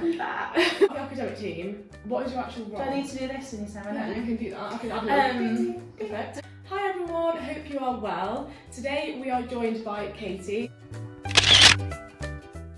I'm back. The academic team, what is your actual role? Do I need to do this when you say my Yeah, you name? can do that. I can add perfect. Hi everyone, hope you are well. Today we are joined by Katie,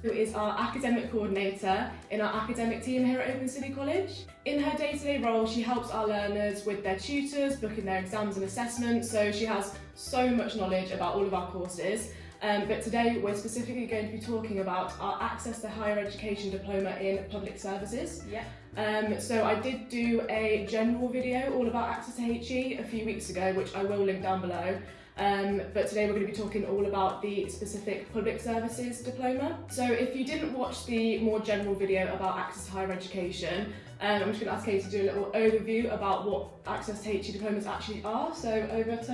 who is our academic coordinator in our academic team here at Open City College. In her day-to-day role, she helps our learners with their tutors, booking their exams and assessments, so she has so much knowledge about all of our courses. But today we're specifically going to be talking about our Access to Higher Education Diploma in Public Services. Yeah. So I did do a general video all about Access to HE a few weeks ago, which I will link down below. But today we're going to be talking all about the specific Public Services Diploma. So if you didn't watch the more general video about Access to Higher Education, I'm just going to ask Katie to do a little overview about what Access to HE diplomas actually are. So over to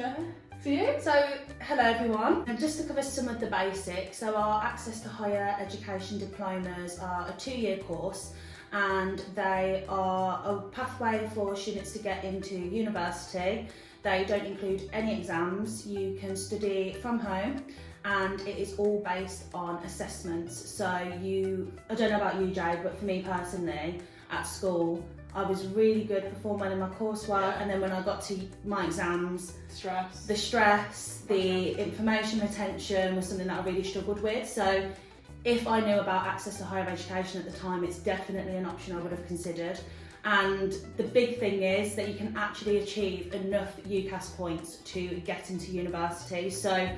you. So, hello everyone. And just to cover some of the basics, so our Access to Higher Education Diplomas are a 2-year course, and they are a pathway for students to get into university. They don't include any exams. You can study from home, and it is all based on assessments. So I don't know about you, Jade, but for me personally, at school, I was really good, performed well in my coursework, and then when I got to my exams, the stress, the information retention was something that I really struggled with. So if I knew about access to higher education at the time, it's definitely an option I would have considered. And the big thing is that you can actually achieve enough UCAS points to get into university. So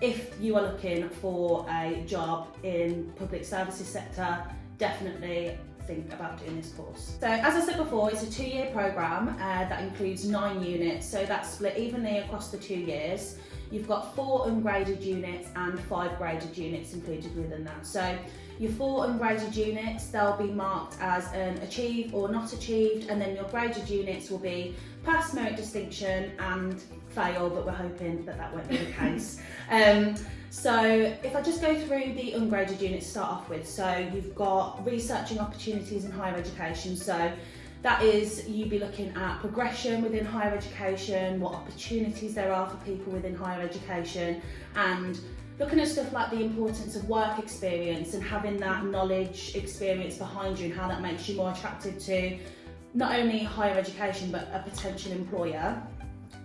if you are looking for a job in public services sector, definitely think about doing this course. So as I said before, it's a 2-year programme that includes 9 units, so that's split evenly across the 2 years. You've got 4 ungraded units and 5 graded units included within that. So your 4 ungraded units, they'll be marked as an achieved or not achieved, and then your graded units will be pass, merit, distinction and fail, but we're hoping that that won't be the case. So if I just go through the ungraded units to start off with, so you've got researching opportunities in higher education. So that is, you'd be looking at progression within higher education, what opportunities there are for people within higher education, and looking at stuff like the importance of work experience and having that knowledge experience behind you and how that makes you more attractive to not only higher education but a potential employer.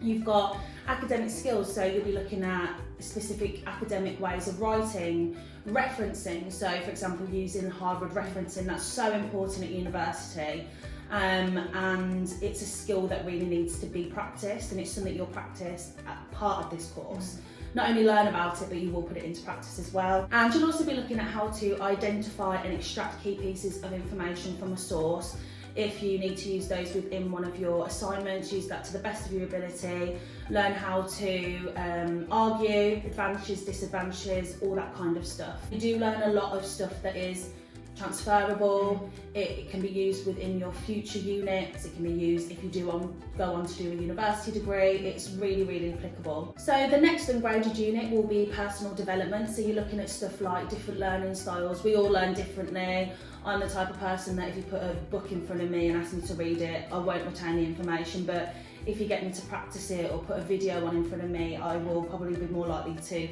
You've got academic skills, so you'll be looking at specific academic ways of writing, referencing, so for example using Harvard referencing, that's so important at university, and it's a skill that really needs to be practiced, and it's something you'll practice as part of this course. Not only learn about it, but you will put it into practice as well. And you'll also be looking at how to identify and extract key pieces of information from a source. If you need to use those within one of your assignments, use that to the best of your ability. Learn how to argue, advantages, disadvantages, all that kind of stuff. You do learn a lot of stuff that is transferable. It can be used within your future units. It can be used if you do go on to do a university degree. It's really, really applicable. So the next ungraded unit will be personal development. So you're looking at stuff like different learning styles. We all learn differently. I'm the type of person that if you put a book in front of me and ask me to read it, I won't retain the information, but if you get me to practice it or put a video on in front of me, I will probably be more likely to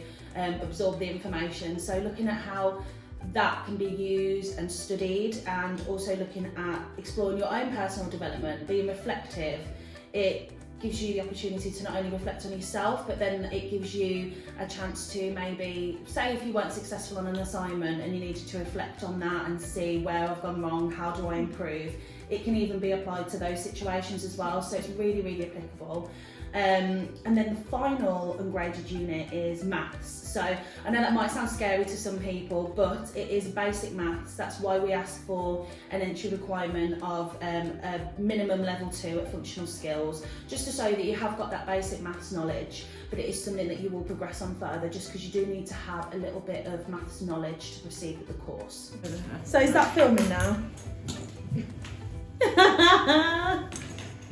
absorb the information. So looking at how that can be used and studied, and also looking at exploring your own personal development, being reflective. It gives you the opportunity to not only reflect on yourself, but then it gives you a chance to maybe, say if you weren't successful on an assignment and you needed to reflect on that and see where I've gone wrong, how do I improve? It can even be applied to those situations as well, so it's really, really applicable. And then the final ungraded unit is maths. So I know that might sound scary to some people, but it is basic maths. That's why we ask for an entry requirement of a minimum level 2 at functional skills, just to show that you have got that basic maths knowledge, but it is something that you will progress on further, just because you do need to have a little bit of maths knowledge to proceed with the course. So is that filming now?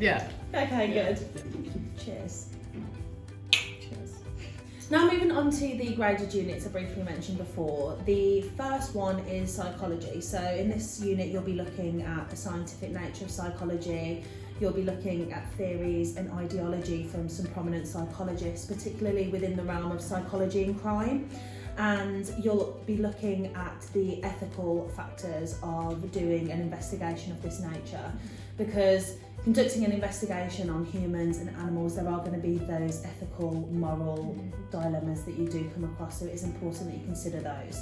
Yeah. Okay, good. Cheers. Cheers. Now moving on to the graded units I briefly mentioned before. The first one is psychology. So in this unit you'll be looking at the scientific nature of psychology. You'll be looking at theories and ideology from some prominent psychologists, particularly within the realm of psychology and crime. and you'll be looking at the ethical factors of doing an investigation of this nature, because conducting an investigation on humans and animals, there are going to be those ethical, moral dilemmas that you do come across, so it is important that you consider those,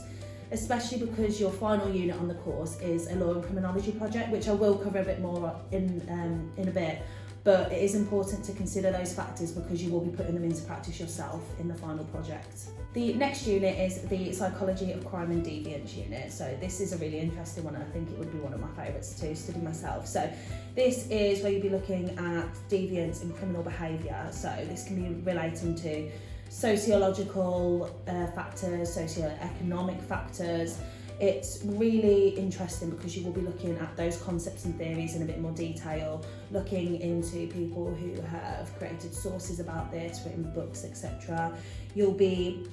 especially because your final unit on the course is a law and criminology project, which I will cover a bit more in a bit. But it is important to consider those factors because you will be putting them into practice yourself in the final project. The next unit is the Psychology of Crime and Deviance unit. So this is a really interesting one, and I think it would be one of my favourites to study myself. So this is where you'll be looking at deviance and criminal behaviour. So this can be relating to sociological factors, socio-economic factors. It's really interesting because you will be looking at those concepts and theories in a bit more detail, looking into people who have created sources about this, written books, etc. You'll be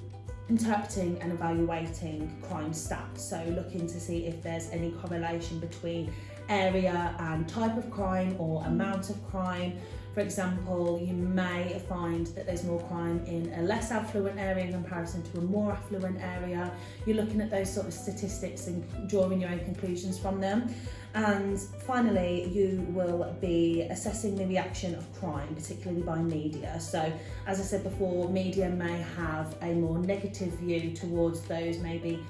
interpreting and evaluating crime stats, so looking to see if there's any correlation between area and type of crime or amount of crime. For example, you may find that there's more crime in a less affluent area in comparison to a more affluent area. You're looking at those sort of statistics and drawing your own conclusions from them. And finally, you will be assessing the reaction of crime, particularly by media. So, as I said before, media may have a more negative view towards those maybe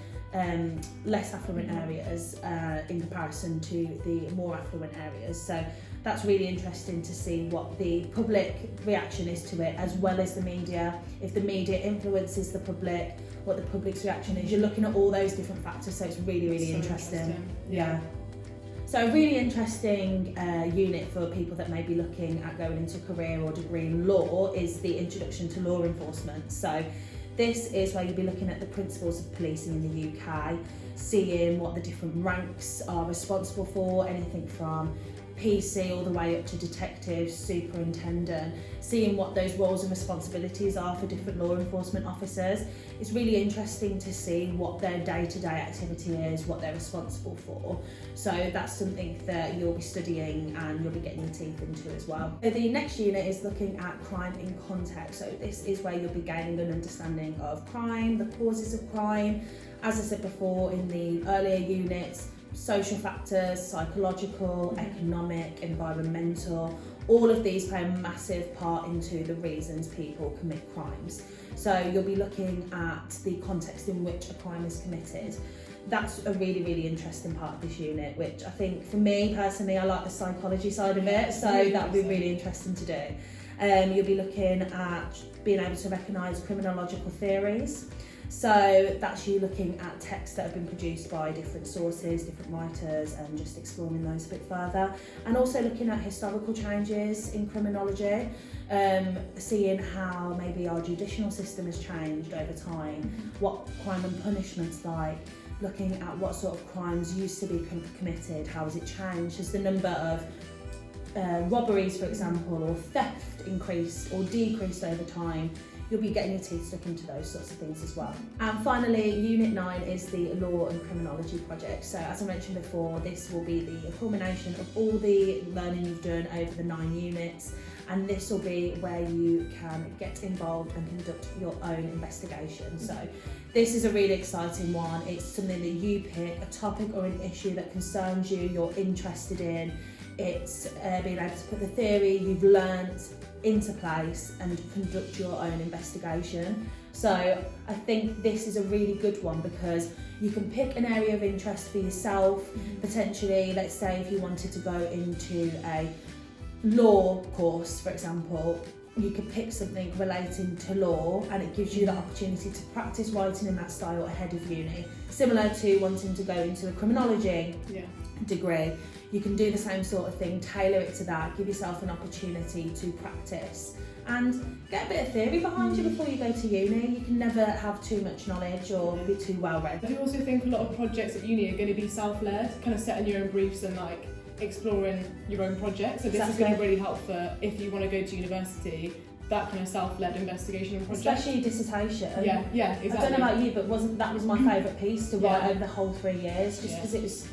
less affluent areas in comparison to the more affluent areas. So that's really interesting to see what the public reaction is to it, as well as the media. If the media influences the public, what the public's reaction is. You're looking at all those different factors, so it's really, really interesting. Yeah. So a really interesting unit for people that may be looking at going into a career or degree in law is the Introduction to Law Enforcement. So this is where you'll be looking at the principles of policing in the UK, seeing what the different ranks are responsible for, anything from PC all the way up to detective, superintendent, seeing what those roles and responsibilities are for different law enforcement officers. It's really interesting to see what their day-to-day activity is, what they're responsible for. So that's something that you'll be studying and you'll be getting your teeth into as well. So the next unit is looking at crime in context. So this is where you'll be gaining an understanding of crime, the causes of crime. As I said before in the earlier units, social factors, psychological, economic, environmental, all of these play a massive part into the reasons people commit crimes. So you'll be looking at the context in which a crime is committed. That's a really, really interesting part of this unit, which I think for me personally, I like the psychology side of it, so that would be really interesting to do. You'll be looking at being able to recognise criminological theories. So that's you looking at texts that have been produced by different sources, different writers, and just exploring those a bit further. And also looking at historical changes in criminology, seeing how maybe our judicial system has changed over time, what crime and punishment's like, looking at what sort of crimes used to be committed, how has it changed, has the number of robberies, for example, or theft increased or decreased over time. You'll be getting your teeth stuck into those sorts of things as well. And finally, Unit 9 is the Law and Criminology project. So as I mentioned before, this will be the culmination of all the learning you've done over the 9 units, and this will be where you can get involved and conduct your own investigation. So this is a really exciting one. It's something that you pick, a topic or an issue that concerns you, you're interested in. It's being able to put the theory you've learnt into place and conduct your own investigation. So I think this is a really good one because you can pick an area of interest for yourself. Potentially, let's say if you wanted to go into a law course, for example, you could pick something relating to law, and it gives you the opportunity to practice writing in that style ahead of uni. Similar to wanting to go into a criminology degree, you can do the same sort of thing, tailor it to that, give yourself an opportunity to practice and get a bit of theory behind you before you go to uni. You can never have too much knowledge or be too well read. I do also think a lot of projects at uni are going to be self-led, kind of setting your own briefs and like exploring your own projects. So this is going to really help for if you want to go to university, that kind of self-led investigation and project. Especially dissertation. Yeah, exactly. I don't know about you, but that was my favourite piece to write over the whole 3 years, just because it was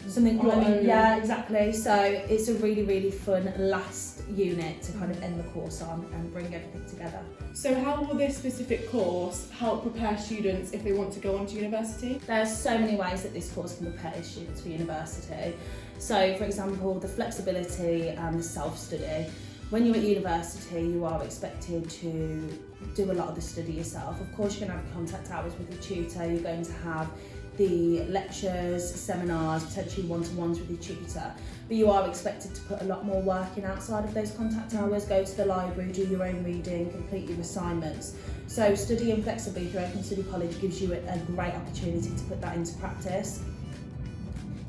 Something Your own. yeah, exactly. So it's a really, really fun last unit to kind of end the course on and bring everything together. So how will this specific course help prepare students if they want to go on to university? There's so many ways that this course can prepare students for university. So, for example, the flexibility and the self-study. When you're at university, you are expected to do a lot of the study yourself. Of course, you're going to have contact hours with your tutor, you're going to have the lectures, seminars, potentially one-to-ones with your tutor, but you are expected to put a lot more work in outside of those contact hours, go to the library, do your own reading, complete your assignments. So studying flexibly through Open Study College gives you a great opportunity to put that into practice.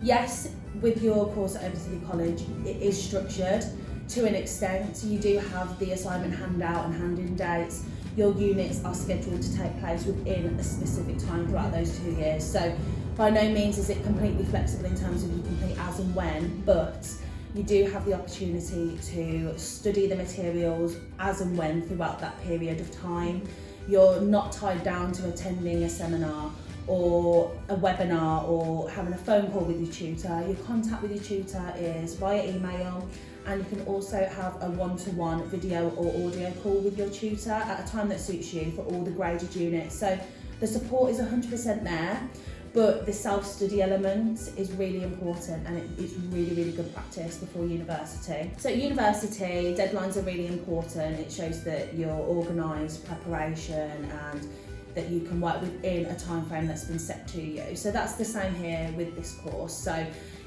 Yes, with your course at Open Study College, it is structured to an extent. So you do have the assignment handout and hand-in dates. Your units are scheduled to take place within a specific time throughout those 2 years. So by no means is it completely flexible in terms of you complete as and when, but you do have the opportunity to study the materials as and when throughout that period of time. You're not tied down to attending a seminar or a webinar or having a phone call with your tutor. Your contact with your tutor is via email, and you can also have a one-to-one video or audio call with your tutor at a time that suits you for all the graded units. So the support is 100% there, but the self-study element is really important, and it's really, really good practice before university. So at university, deadlines are really important. It shows that you're organised, preparation, and that you can work within a time frame that's been set to you. So that's the same here with this course. So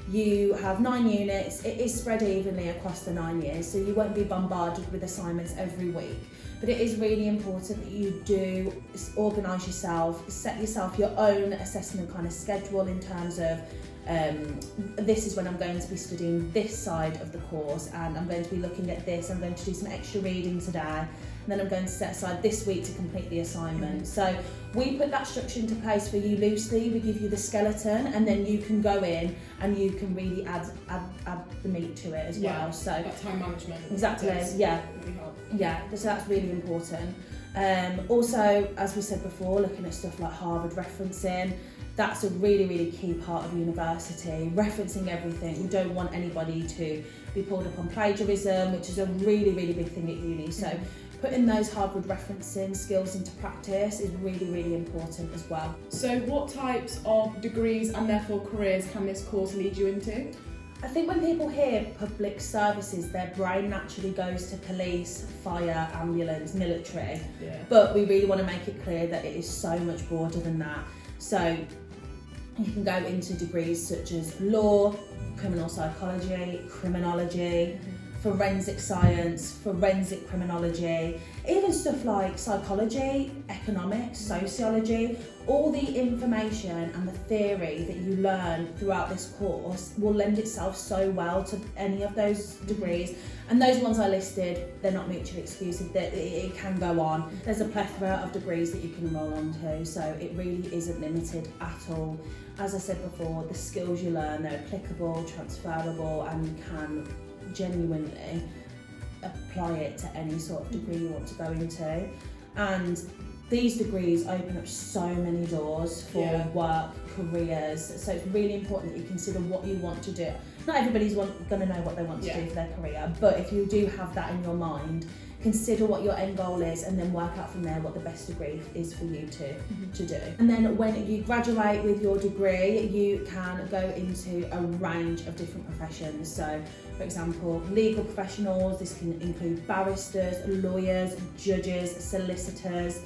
you have 9 units, it is spread evenly across the 9 years, so you won't be bombarded with assignments every week. But it is really important that you do organise yourself, set yourself your own assessment kind of schedule in terms of this is when I'm going to be studying this side of the course, and I'm going to be looking at this, I'm going to do some extra reading today, and then I'm going to set aside this week to complete the assignment. So we put that structure into place for you loosely. We give you the skeleton, and then you can go in and you can really add the meat to it as well. So that time management. Exactly, yeah. Really help. Yeah, so that's really important. Also, as we said before, looking at stuff like Harvard referencing, that's a really, really key part of university, referencing everything. We don't want anybody to be pulled up on plagiarism, which is a really, really big thing at uni. So putting those Harvard referencing skills into practice is really, really important as well. So what types of degrees and therefore careers can this course lead you into? I think when people hear public services, their brain naturally goes to police, fire, ambulance, military. Yeah. But we really want to make it clear that it is so much broader than that. So you can go into degrees such as law, criminal psychology, criminology, forensic science, forensic criminology, even stuff like psychology, economics, sociology. All the information and the theory that you learn throughout this course will lend itself so well to any of those degrees. And those ones I listed, they're not mutually exclusive, it can go on. There's a plethora of degrees that you can enrol onto, so it really isn't limited at all. As I said before, the skills you learn, they're applicable, transferable, and you can genuinely apply it to any sort of degree you want to go into. And these degrees open up so many doors for work, careers, so it's really important that you consider what you want to do. Not everybody's going to know what they want to do for their career, but if you do have that in your mind, consider what your end goal is and then work out from there what the best degree is for you to do. And then when you graduate with your degree, you can go into a range of different professions. So for example, legal professionals, this can include barristers, lawyers, judges, solicitors,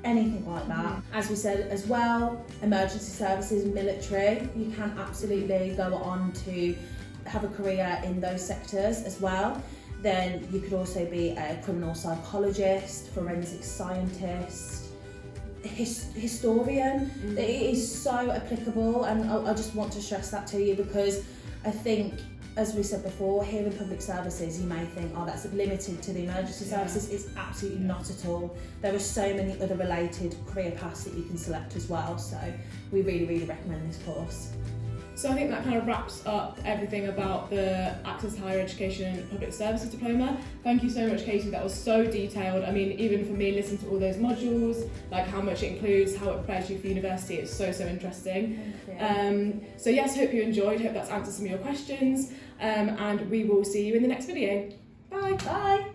anything like that. As we said as well, emergency services, military, you can absolutely go on to have a career in those sectors as well. Then you could also be a criminal psychologist, forensic scientist, historian. It is so applicable, and I just want to stress that to you, because I think, as we said before, here in public services, you may think, oh, that's limited to the emergency services. It's absolutely not at all. There are so many other related career paths that you can select as well. So we really, really recommend this course. So I think that kind of wraps up everything about the Access to Higher Education Public Services Diploma. Thank you so much, Katie, that was so detailed. I mean, even for me, listening to all those modules, like how much it includes, how it prepares you for university, it's so interesting. So yes, hope you enjoyed, hope that's answered some of your questions, and we will see you in the next video. Bye! Bye!